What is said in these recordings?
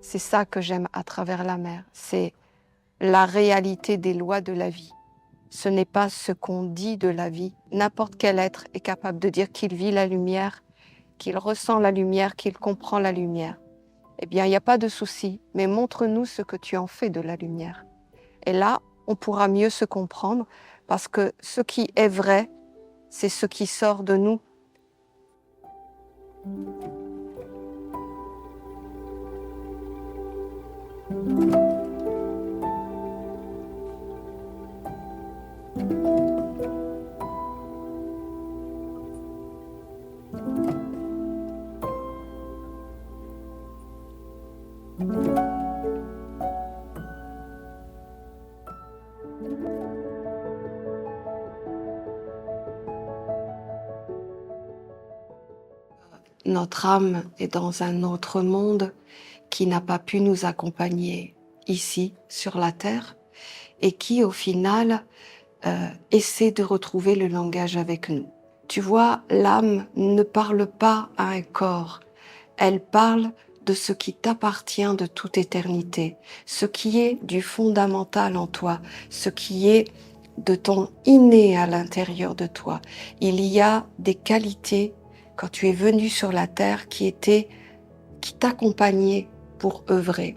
C'est ça que j'aime à travers la mer, c'est la réalité des lois de la vie. Ce n'est pas ce qu'on dit de la vie. N'importe quel être est capable de dire qu'il vit la lumière, qu'il ressent la lumière, qu'il comprend la lumière. Eh bien, il n'y a pas de souci, mais montre-nous ce que tu en fais de la lumière. Et là, on pourra mieux se comprendre, parce que ce qui est vrai, c'est ce qui sort de nous. Notre âme est dans un autre monde qui n'a pas pu nous accompagner ici, sur la terre, et qui, au final, essaie de retrouver le langage avec nous. Tu vois, l'âme ne parle pas à un corps, elle parle de ce qui t'appartient de toute éternité, ce qui est du fondamental en toi, ce qui est de ton inné à l'intérieur de toi. Il y a des qualités, quand tu es venu sur la terre, qui t'accompagnaient pour œuvrer.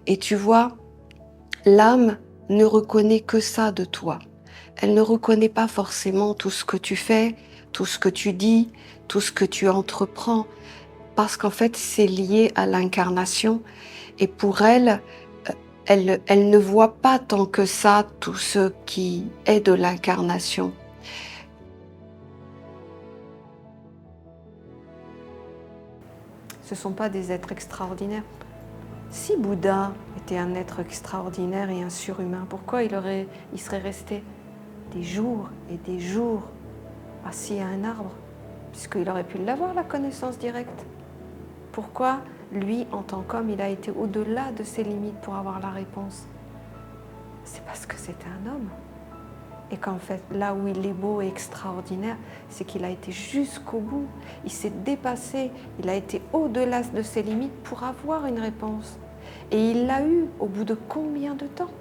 Et tu vois, l'âme ne reconnaît que ça de toi. Elle ne reconnaît pas forcément tout ce que tu fais, tout ce que tu dis, tout ce que tu entreprends, parce qu'en fait, c'est lié à l'incarnation. Et pour elle, elle ne voit pas tant que ça tout ce qui est de l'incarnation. Ce ne sont pas des êtres extraordinaires. Si Bouddha était un être extraordinaire et un surhumain, pourquoi il serait resté des jours et des jours assis à un arbre, puisqu'il aurait pu l'avoir, la connaissance directe? Pourquoi, lui, en tant qu'homme, il a été au-delà de ses limites pour avoir la réponse? C'est parce que c'était un homme. Et qu'en fait, là où il est beau et extraordinaire, c'est qu'il a été jusqu'au bout. Il s'est dépassé, il a été au-delà de ses limites pour avoir une réponse. Et il l'a eu au bout de combien de temps?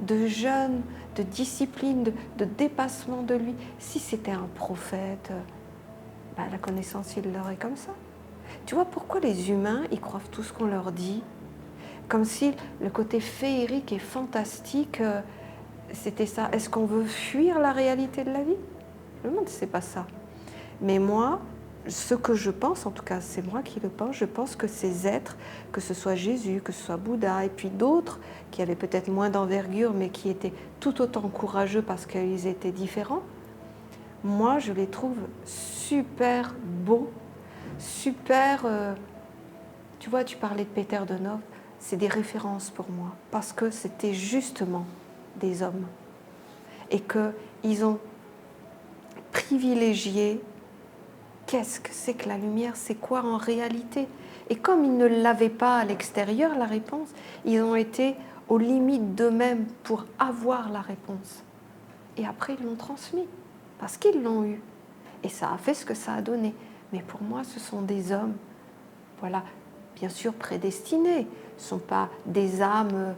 De jeûne, de discipline, de dépassement de lui. Si c'était un prophète, la connaissance, il l'aurait comme ça. Tu vois pourquoi les humains, ils croient tout ce qu'on leur dit? Comme si le côté féerique et fantastique, c'était ça. Est-ce qu'on veut fuir la réalité de la vie? Le monde, c'est pas ça. Mais moi, ce que je pense, en tout cas, c'est moi qui le pense, je pense que ces êtres, que ce soit Jésus, que ce soit Bouddha, et puis d'autres qui avaient peut-être moins d'envergure, mais qui étaient tout autant courageux parce qu'ils étaient différents, moi, je les trouve super beaux, super... tu vois, tu parlais de Peter de Nov, c'est des références pour moi, parce que c'était justement des hommes, et qu'ils ont privilégié qu'est-ce que c'est que la lumière, c'est quoi en réalité. Et comme ils ne l'avaient pas à l'extérieur, la réponse, ils ont été aux limites d'eux-mêmes pour avoir la réponse. Et après, ils l'ont transmis, parce qu'ils l'ont eu. Et ça a fait ce que ça a donné. Mais pour moi, ce sont des hommes, voilà, bien sûr prédestinés. Ce ne sont pas des âmes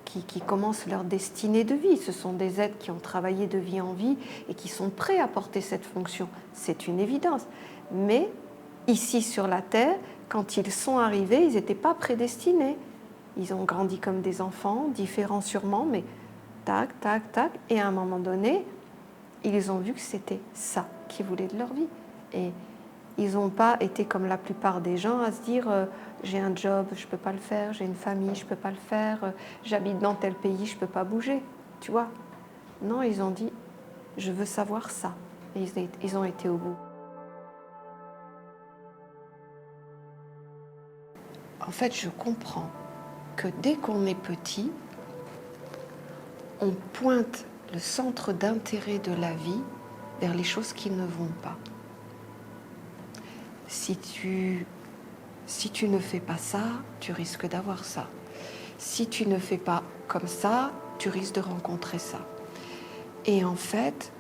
qui commencent leur destinée de vie. Ce sont des êtres qui ont travaillé de vie en vie et qui sont prêts à porter cette fonction. C'est une évidence. Mais ici sur la Terre, quand ils sont arrivés, ils n'étaient pas prédestinés. Ils ont grandi comme des enfants, différents sûrement, mais tac, tac, tac. Et à un moment donné, ils ont vu que c'était ça qu'ils voulaient de leur vie. Et ils n'ont pas été comme la plupart des gens à se dire j'ai un job, je ne peux pas le faire, j'ai une famille, je ne peux pas le faire, j'habite dans tel pays, je ne peux pas bouger. Tu vois? Non, ils ont dit je veux savoir ça. Et ils ont été au bout. En fait, je comprends que dès qu'on est petit, on pointe le centre d'intérêt de la vie vers les choses qui ne vont pas. Si tu ne fais pas ça, tu risques d'avoir ça. Si tu ne fais pas comme ça, tu risques de rencontrer ça. Et en fait,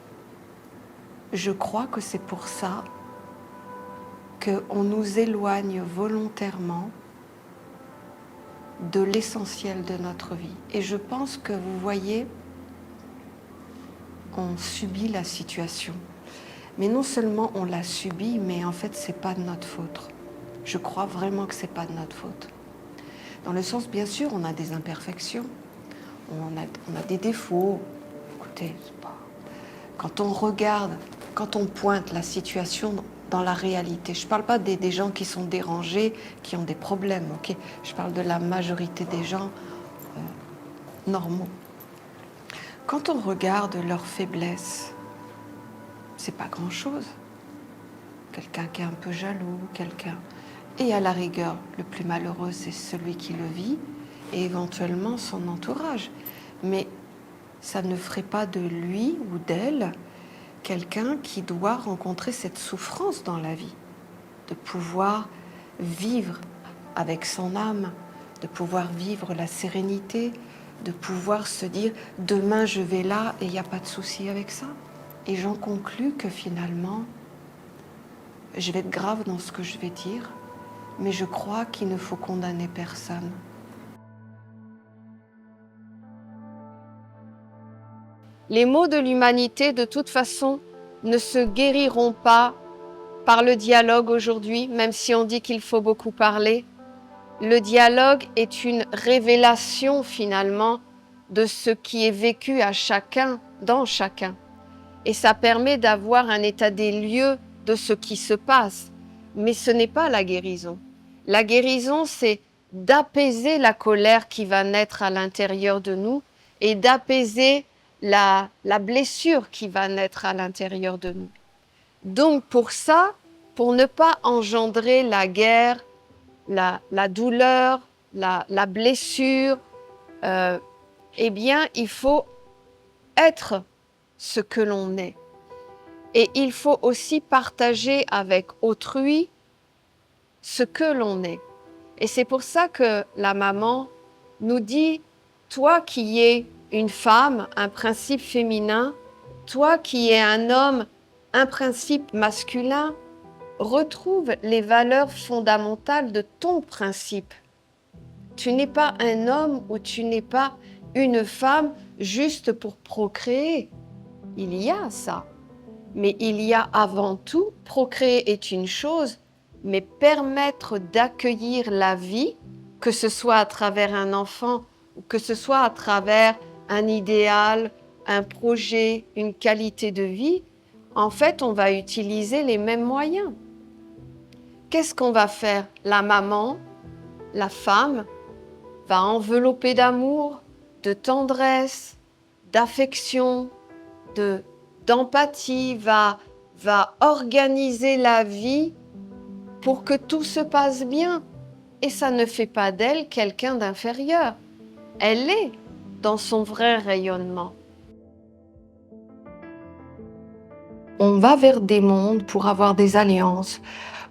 je crois que c'est pour ça qu'on nous éloigne volontairement de l'essentiel de notre vie. Et je pense que vous voyez, on subit la situation. Mais non seulement on l'a subie, mais en fait, c'est pas de notre faute. Je crois vraiment que c'est pas de notre faute. Dans le sens, bien sûr, on a des imperfections, on a des défauts. Écoutez, c'est pas... Quand on regarde, quand on pointe la situation dans la réalité, je ne parle pas des gens qui sont dérangés, qui ont des problèmes, ok? Je parle de la majorité des gens normaux. Quand on regarde leurs faiblesses, c'est pas grand-chose. Quelqu'un qui est un peu jaloux, quelqu'un... Et à la rigueur, le plus malheureux, c'est celui qui le vit et éventuellement son entourage. Mais ça ne ferait pas de lui ou d'elle quelqu'un qui doit rencontrer cette souffrance dans la vie, de pouvoir vivre avec son âme, de pouvoir vivre la sérénité, de pouvoir se dire « demain je vais là et il n'y a pas de souci avec ça ». Et j'en conclus que finalement, je vais être grave dans ce que je vais dire, mais je crois qu'il ne faut condamner personne. Les maux de l'humanité, de toute façon, ne se guériront pas par le dialogue aujourd'hui, même si on dit qu'il faut beaucoup parler. Le dialogue est une révélation, finalement, de ce qui est vécu à chacun, dans chacun. Et ça permet d'avoir un état des lieux de ce qui se passe. Mais ce n'est pas la guérison. La guérison, c'est d'apaiser la colère qui va naître à l'intérieur de nous et d'apaiser la blessure qui va naître à l'intérieur de nous. Donc pour ça, pour ne pas engendrer la guerre, la douleur, la blessure, eh bien, il faut être ce que l'on est. Et il faut aussi partager avec autrui ce que l'on est. Et c'est pour ça que la maman nous dit, toi qui es une femme, un principe féminin, toi qui es un homme, un principe masculin, retrouve les valeurs fondamentales de ton principe. Tu n'es pas un homme ou tu n'es pas une femme juste pour procréer. Il y a ça. Mais il y a avant tout, procréer est une chose, mais permettre d'accueillir la vie, que ce soit à travers un enfant ou que ce soit à travers un idéal, un projet, une qualité de vie, en fait, on va utiliser les mêmes moyens. Qu'est-ce qu'on va faire? La maman, la femme, va envelopper d'amour, de tendresse, d'affection, d'empathie, va organiser la vie pour que tout se passe bien. Et ça ne fait pas d'elle quelqu'un d'inférieur. Elle est dans son vrai rayonnement. On va vers des mondes pour avoir des alliances,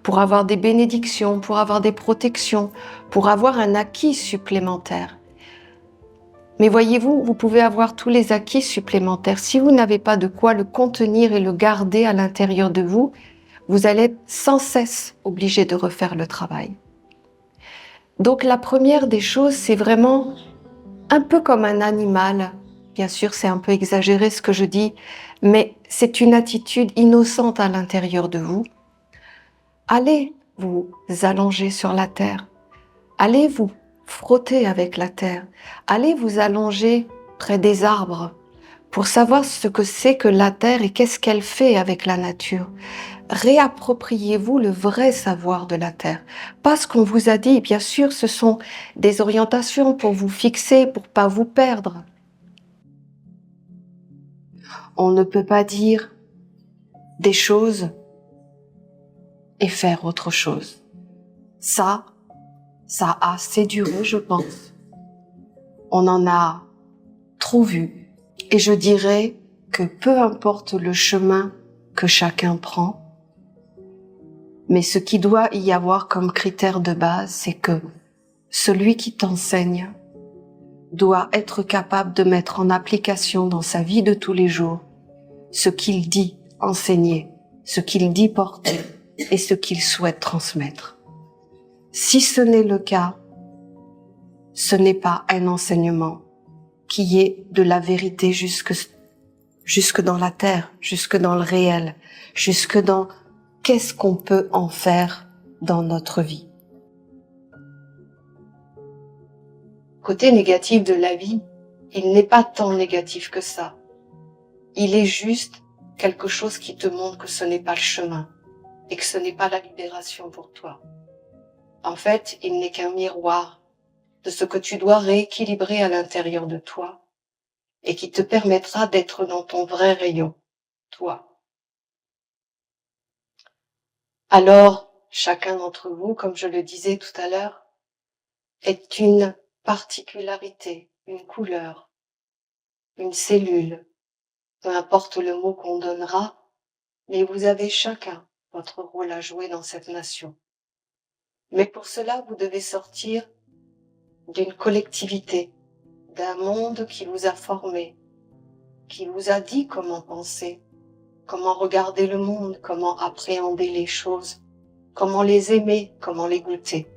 pour avoir des bénédictions, pour avoir des protections, pour avoir un acquis supplémentaire. Mais voyez-vous, vous pouvez avoir tous les acquis supplémentaires. Si vous n'avez pas de quoi le contenir et le garder à l'intérieur de vous, vous allez être sans cesse obligé de refaire le travail. Donc la première des choses, c'est vraiment un peu comme un animal. Bien sûr, c'est un peu exagéré ce que je dis, mais c'est une attitude innocente à l'intérieur de vous. Allez vous allonger sur la terre. Allez vous frotter avec la terre. Allez vous allonger près des arbres pour savoir ce que c'est que la terre et qu'est-ce qu'elle fait avec la nature. Réappropriez-vous le vrai savoir de la terre. Pas ce qu'on vous a dit, bien sûr, ce sont des orientations pour vous fixer, pour pas vous perdre. On ne peut pas dire des choses et faire autre chose. Ça a assez duré, je pense. On en a trop vu. Et je dirais que peu importe le chemin que chacun prend, mais ce qui doit y avoir comme critère de base, c'est que celui qui t'enseigne doit être capable de mettre en application dans sa vie de tous les jours ce qu'il dit enseigner, ce qu'il dit porter et ce qu'il souhaite transmettre. Si ce n'est le cas, ce n'est pas un enseignement qui est de la vérité jusque dans la terre, jusque dans le réel, jusque dans qu'est-ce qu'on peut en faire dans notre vie. Côté négatif de la vie, il n'est pas tant négatif que ça. Il est juste quelque chose qui te montre que ce n'est pas le chemin et que ce n'est pas la libération pour toi. En fait, il n'est qu'un miroir de ce que tu dois rééquilibrer à l'intérieur de toi et qui te permettra d'être dans ton vrai rayon, toi. Alors, chacun d'entre vous, comme je le disais tout à l'heure, est une particularité, une couleur, une cellule, peu importe le mot qu'on donnera, mais vous avez chacun votre rôle à jouer dans cette nation. Mais pour cela, vous devez sortir d'une collectivité, d'un monde qui vous a formé, qui vous a dit comment penser, comment regarder le monde, comment appréhender les choses, comment les aimer, comment les goûter.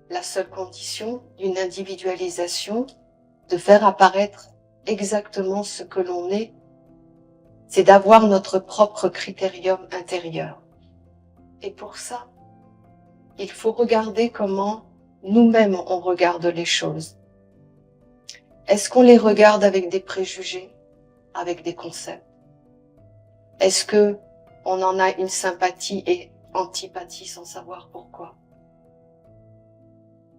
La seule condition d'une individualisation, de faire apparaître exactement ce que l'on est, c'est d'avoir notre propre critérium intérieur. Et pour ça, il faut regarder comment nous-mêmes on regarde les choses. Est-ce qu'on les regarde avec des préjugés, avec des concepts? Est-ce que on en a une sympathie et antipathie sans savoir pourquoi?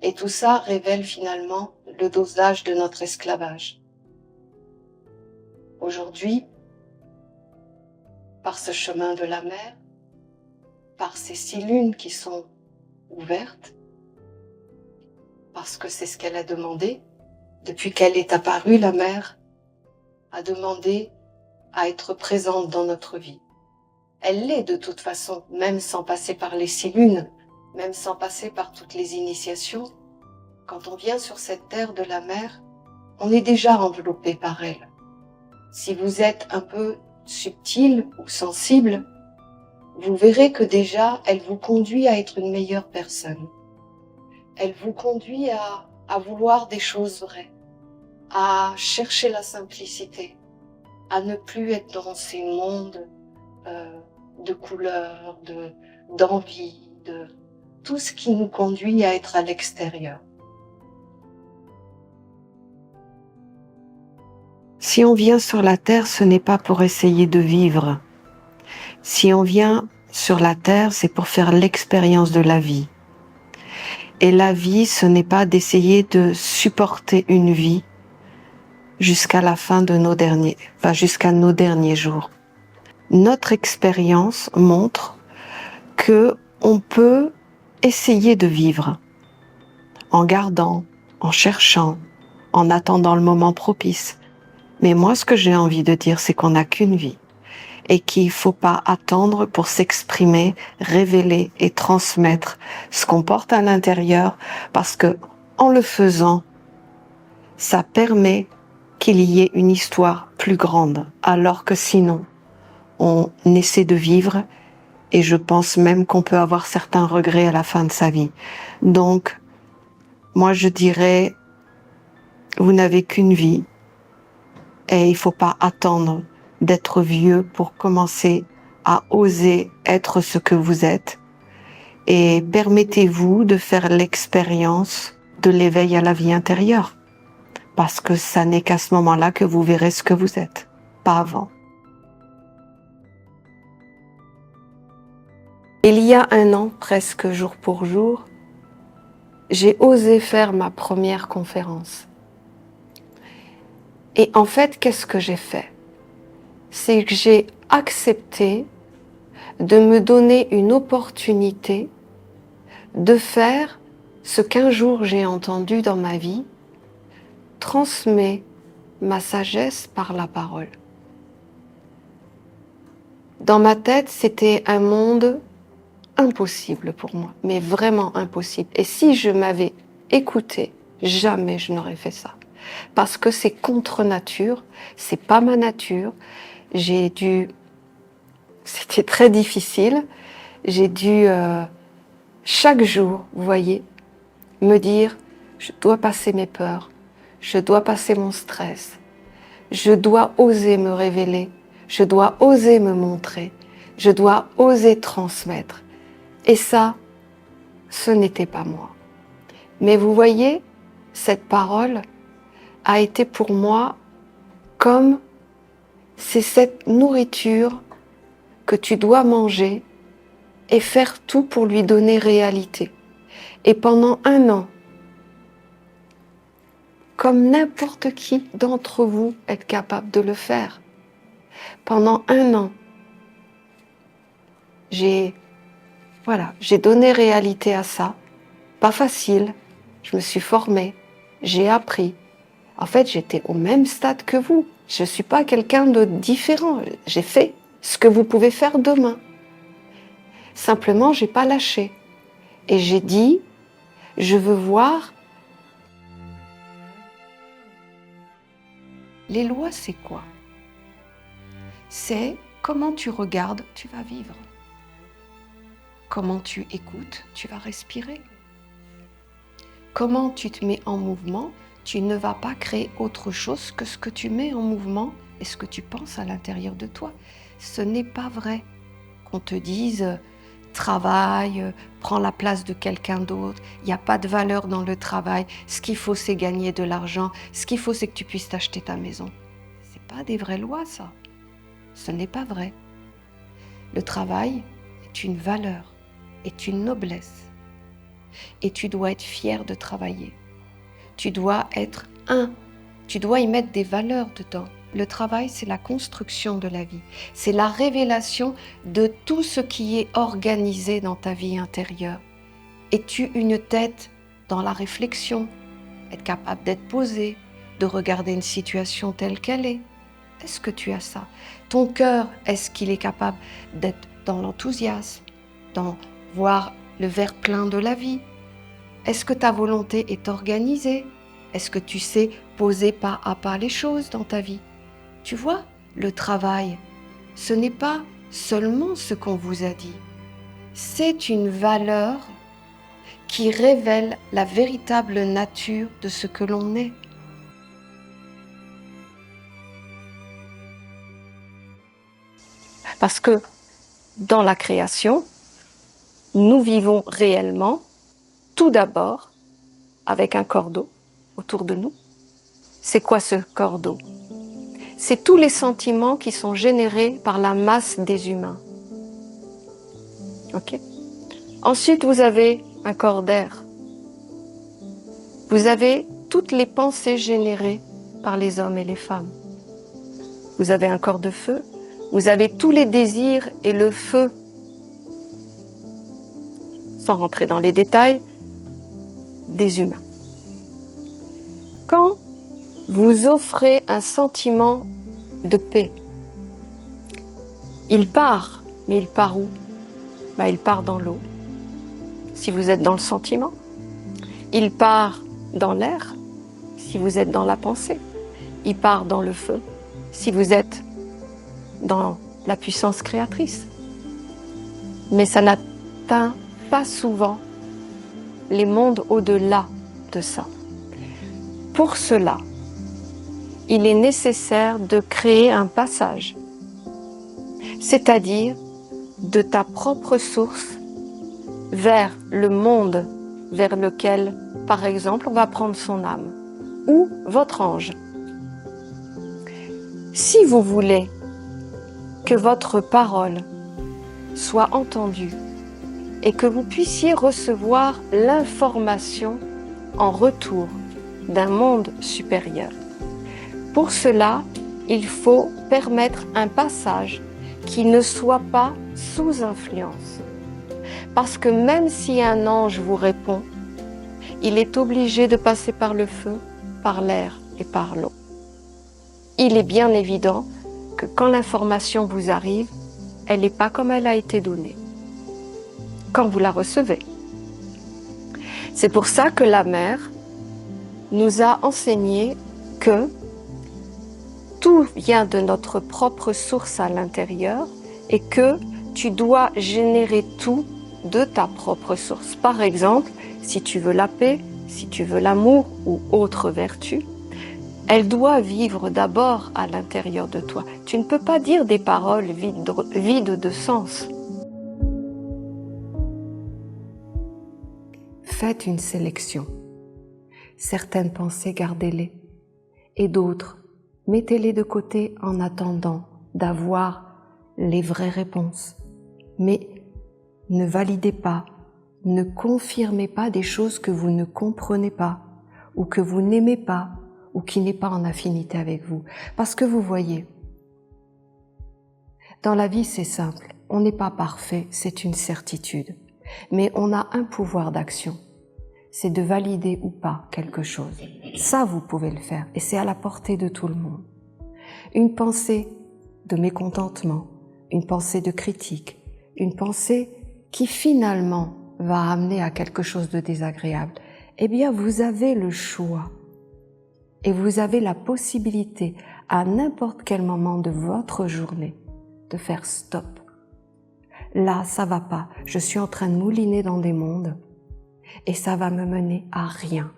Et tout ça révèle finalement le dosage de notre esclavage. Aujourd'hui, par ce chemin de la mer, par ces 6 lunes qui sont ouvertes, parce que c'est ce qu'elle a demandé, depuis qu'elle est apparue, la mer a demandé à être présente dans notre vie. Elle l'est de toute façon, même sans passer par les 6 lunes, même sans passer par toutes les initiations. Quand on vient sur cette terre de la mer, on est déjà enveloppé par elle. Si vous êtes un peu subtil ou sensible, vous verrez que déjà, elle vous conduit à être une meilleure personne. Elle vous conduit à vouloir des choses vraies, à chercher la simplicité, à ne plus être dans ces mondes de couleurs, d'envie, de tout ce qui nous conduit à être à l'extérieur. Si on vient sur la terre, ce n'est pas pour essayer de vivre. Si on vient sur la terre, c'est pour faire l'expérience de la vie. Et la vie, ce n'est pas d'essayer de supporter une vie jusqu'à la fin de jusqu'à nos derniers jours. Notre expérience montre que on peut essayer de vivre en gardant, en cherchant, en attendant le moment propice. Mais moi, ce que j'ai envie de dire, c'est qu'on n'a qu'une vie et qu'il ne faut pas attendre pour s'exprimer, révéler et transmettre ce qu'on porte à l'intérieur, parce que en le faisant, ça permet qu'il y ait une histoire plus grande, alors que sinon, on essaie de vivre et je pense même qu'on peut avoir certains regrets à la fin de sa vie. Donc, moi je dirais, vous n'avez qu'une vie et il ne faut pas attendre d'être vieux pour commencer à oser être ce que vous êtes, et permettez-vous de faire l'expérience de l'éveil à la vie intérieure, parce que ça n'est qu'à ce moment-là que vous verrez ce que vous êtes, pas avant. Il y a 1 an, presque jour pour jour, j'ai osé faire ma première conférence. Et en fait, qu'est-ce que j'ai fait? C'est que j'ai accepté de me donner une opportunité de faire ce qu'un jour j'ai entendu dans ma vie, transmet ma sagesse par la parole. Dans ma tête, c'était un monde impossible pour moi, mais vraiment impossible. Et si je m'avais écoutez, jamais je n'aurais fait ça. Parce que c'est contre nature, c'est pas ma nature. C'était très difficile. J'ai dû, chaque jour, vous voyez, me dire, je dois passer mes peurs, je dois passer mon stress, je dois oser me révéler, je dois oser me montrer, je dois oser transmettre. Et ça, ce n'était pas moi. Mais vous voyez, cette parole a été pour moi comme c'est cette nourriture que tu dois manger et faire tout pour lui donner réalité. Et pendant 1 an, comme n'importe qui d'entre vous est capable de le faire, pendant 1 an, j'ai donné réalité à ça. Pas facile, je me suis formée, j'ai appris. En fait, j'étais au même stade que vous. Je ne suis pas quelqu'un de différent. J'ai fait ce que vous pouvez faire demain. Simplement, je n'ai pas lâché. Et j'ai dit, je veux voir. Les lois, c'est quoi? C'est comment tu regardes, tu vas vivre. Comment tu écoutes, tu vas respirer. Comment tu te mets en mouvement, tu ne vas pas créer autre chose que ce que tu mets en mouvement et ce que tu penses à l'intérieur de toi. Ce n'est pas vrai qu'on te dise travaille, prends la place de quelqu'un d'autre, il n'y a pas de valeur dans le travail, ce qu'il faut c'est gagner de l'argent, ce qu'il faut c'est que tu puisses t'acheter ta maison. Ce n'est pas des vraies lois ça, ce n'est pas vrai. Le travail est une valeur, est une noblesse. Et tu dois être fier de travailler. Tu dois être tu dois y mettre des valeurs dedans. Le travail, c'est la construction de la vie. C'est la révélation de tout ce qui est organisé dans ta vie intérieure. Es-tu une tête dans la réflexion? Être capable d'être posé, de regarder une situation telle qu'elle est? Est-ce que tu as ça? Ton cœur, est-ce qu'il est capable d'être dans l'enthousiasme, dans voir le verre plein de la vie? Est-ce que ta volonté est organisée? Est-ce que tu sais poser pas à pas les choses dans ta vie? Tu vois, le travail, ce n'est pas seulement ce qu'on vous a dit. C'est une valeur qui révèle la véritable nature de ce que l'on est. Parce que dans la création, nous vivons réellement, tout d'abord, avec un cordeau autour de nous. C'est quoi ce cordeau? C'est tous les sentiments qui sont générés par la masse des humains. Ok? Ensuite, vous avez un corps d'air. Vous avez toutes les pensées générées par les hommes et les femmes. Vous avez un corps de feu. Vous avez tous les désirs et le feu. Sans rentrer dans les détails, des humains. Quand vous offrez un sentiment de paix, il part, mais il part où? Il part dans l'eau, si vous êtes dans le sentiment. Il part dans l'air, si vous êtes dans la pensée. Il part dans le feu, si vous êtes dans la puissance créatrice. Mais ça n'atteint pas souvent les mondes au-delà de ça. Pour cela, il est nécessaire de créer un passage, c'est-à-dire de ta propre source vers le monde vers lequel, par exemple, on va prendre son âme ou votre ange. Si vous voulez que votre parole soit entendue et que vous puissiez recevoir l'information en retour d'un monde supérieur, pour cela, il faut permettre un passage qui ne soit pas sous influence. Parce que même si un ange vous répond, il est obligé de passer par le feu, par l'air et par l'eau. Il est bien évident que quand l'information vous arrive, elle n'est pas comme elle a été donnée, quand vous la recevez. C'est pour ça que la mère nous a enseigné que tout vient de notre propre source à l'intérieur et que tu dois générer tout de ta propre source. Par exemple, si tu veux la paix, si tu veux l'amour ou autre vertu, elle doit vivre d'abord à l'intérieur de toi. Tu ne peux pas dire des paroles vides de sens. Faites une sélection. Certaines pensées, gardez-les. Et d'autres, mettez-les de côté en attendant d'avoir les vraies réponses. Mais ne validez pas, ne confirmez pas des choses que vous ne comprenez pas, ou que vous n'aimez pas, ou qui n'est pas en affinité avec vous. Parce que vous voyez, dans la vie c'est simple, on n'est pas parfait, c'est une certitude. Mais on a un pouvoir d'action, c'est de valider ou pas quelque chose. Ça, vous pouvez le faire, et c'est à la portée de tout le monde. Une pensée de mécontentement, une pensée de critique, une pensée qui finalement va amener à quelque chose de désagréable, eh bien vous avez le choix et vous avez la possibilité à n'importe quel moment de votre journée de faire stop. Là, ça va pas, je suis en train de mouliner dans des mondes et ça va me mener à rien.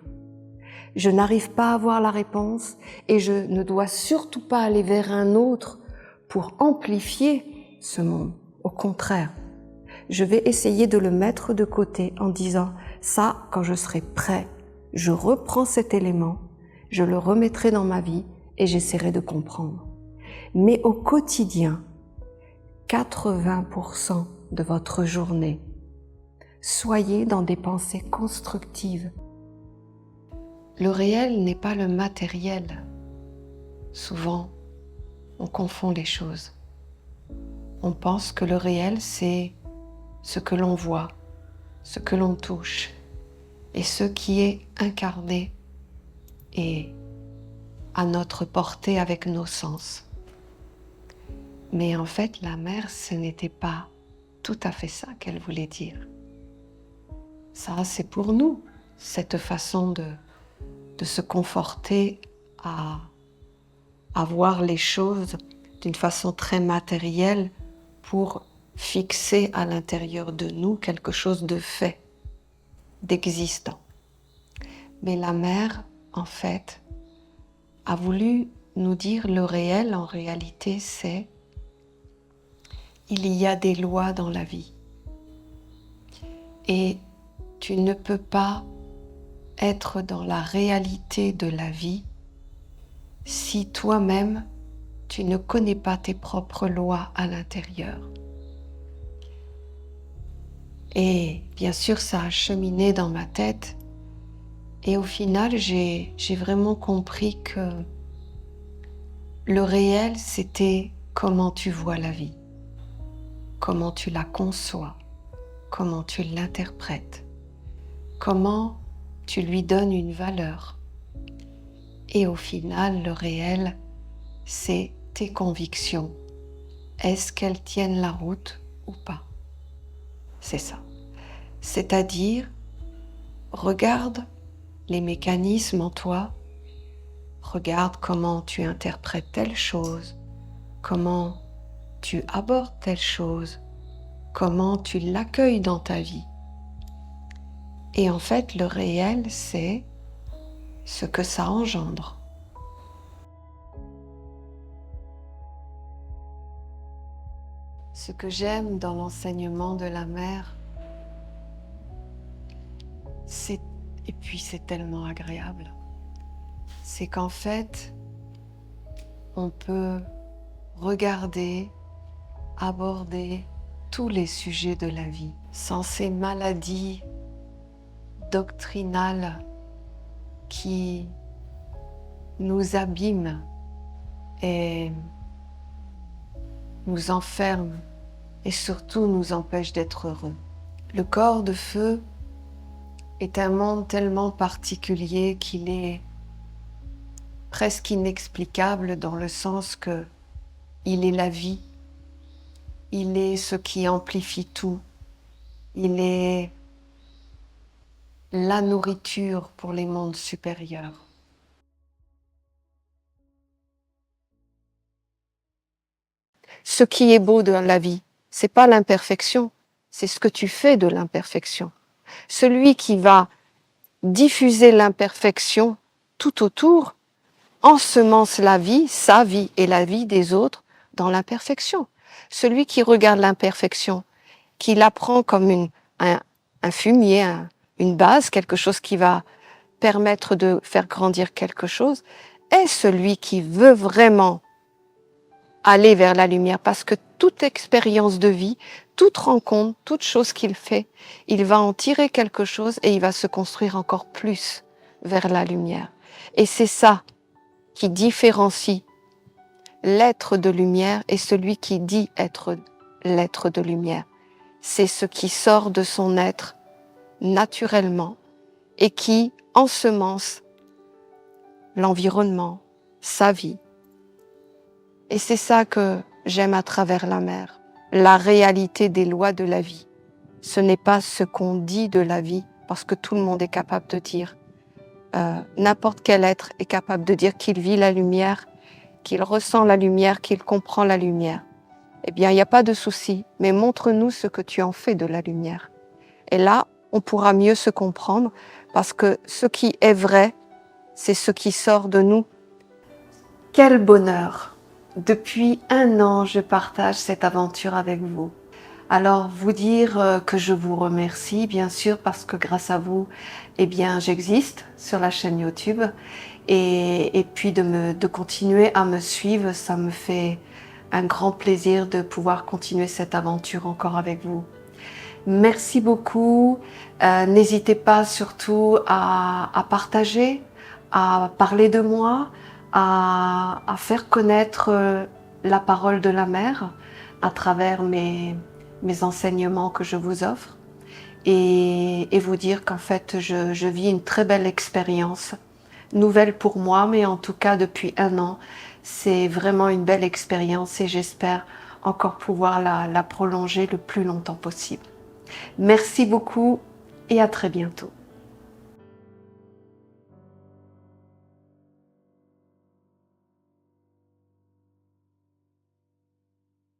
Je n'arrive pas à avoir la réponse et je ne dois surtout pas aller vers un autre pour amplifier ce monde. Au contraire, je vais essayer de le mettre de côté en disant ça, quand je serai prêt, je reprends cet élément, je le remettrai dans ma vie et j'essaierai de comprendre. Mais au quotidien, 80% de votre journée, soyez dans des pensées constructives. Le réel n'est pas le matériel. Souvent, on confond les choses. On pense que le réel, c'est ce que l'on voit, ce que l'on touche, et ce qui est incarné et à notre portée avec nos sens. Mais en fait, la mère, ce n'était pas tout à fait ça qu'elle voulait dire. Ça, c'est pour nous, cette façon de se conforter à voir les choses d'une façon très matérielle pour fixer à l'intérieur de nous quelque chose de fait, d'existant. Mais la mère, en fait, a voulu nous dire le réel, en réalité, c'est il y a des lois dans la vie. Et tu ne peux pas être dans la réalité de la vie si toi-même, tu ne connais pas tes propres lois à l'intérieur. Et bien sûr, ça a cheminé dans ma tête. Et au final, j'ai vraiment compris que le réel, c'était comment tu vois la vie, comment tu la conçois, comment tu l'interprètes, comment tu lui donnes une valeur. Et au final, le réel, c'est tes convictions. Est-ce qu'elles tiennent la route ou pas? C'est ça. C'est-à-dire, regarde les mécanismes en toi, regarde comment tu interprètes telle chose, comment tu abordes telle chose, comment tu l'accueilles dans ta vie. Et en fait, le réel, c'est ce que ça engendre. Ce que j'aime dans l'enseignement de la mère, et puis c'est tellement agréable, c'est qu'en fait, on peut regarder, aborder tous les sujets de la vie sans ces maladies doctrinales qui nous abîment et nous enferment et surtout nous empêchent d'être heureux. Le corps de feu est un monde tellement particulier qu'il est presque inexplicable dans le sens que il est la vie, il est ce qui amplifie tout, il est la nourriture pour les mondes supérieurs. Ce qui est beau de la vie, c'est pas l'imperfection, c'est ce que tu fais de l'imperfection. Celui qui va diffuser l'imperfection tout autour ensemence la vie, sa vie et la vie des autres dans l'imperfection. Celui qui regarde l'imperfection, qui la prend comme un fumier, une base, quelque chose qui va permettre de faire grandir quelque chose, est celui qui veut vraiment aller vers la lumière, parce que toute expérience de vie, toute rencontre, toute chose qu'il fait, il va en tirer quelque chose et il va se construire encore plus vers la lumière. Et c'est ça qui différencie l'être de lumière et celui qui dit être l'être de lumière. C'est ce qui sort de son être naturellement et qui ensemence l'environnement, sa vie. Et c'est ça que j'aime à travers la mer, la réalité des lois de la vie. Ce n'est pas ce qu'on dit de la vie, parce que tout le monde est capable de dire. N'importe quel être est capable de dire qu'il vit la lumière, qu'il ressent la lumière, qu'il comprend la lumière. Eh bien, il n'y a pas de souci, mais montre-nous ce que tu en fais de la lumière. Et là, on pourra mieux se comprendre, parce que ce qui est vrai, c'est ce qui sort de nous. Quel bonheur! Depuis 1 an, je partage cette aventure avec vous. Alors, vous dire que je vous remercie, bien sûr, parce que grâce à vous, eh bien, j'existe sur la chaîne YouTube. Et puis de continuer à me suivre, ça me fait un grand plaisir de pouvoir continuer cette aventure encore avec vous. Merci beaucoup. N'hésitez pas surtout à partager, à parler de moi, à faire connaître la parole de la mer à travers mes enseignements que je vous offre et vous dire qu'en fait je vis une très belle expérience, nouvelle pour moi, mais en tout cas depuis 1 an, c'est vraiment une belle expérience et j'espère encore pouvoir la prolonger le plus longtemps possible. Merci beaucoup et à très bientôt.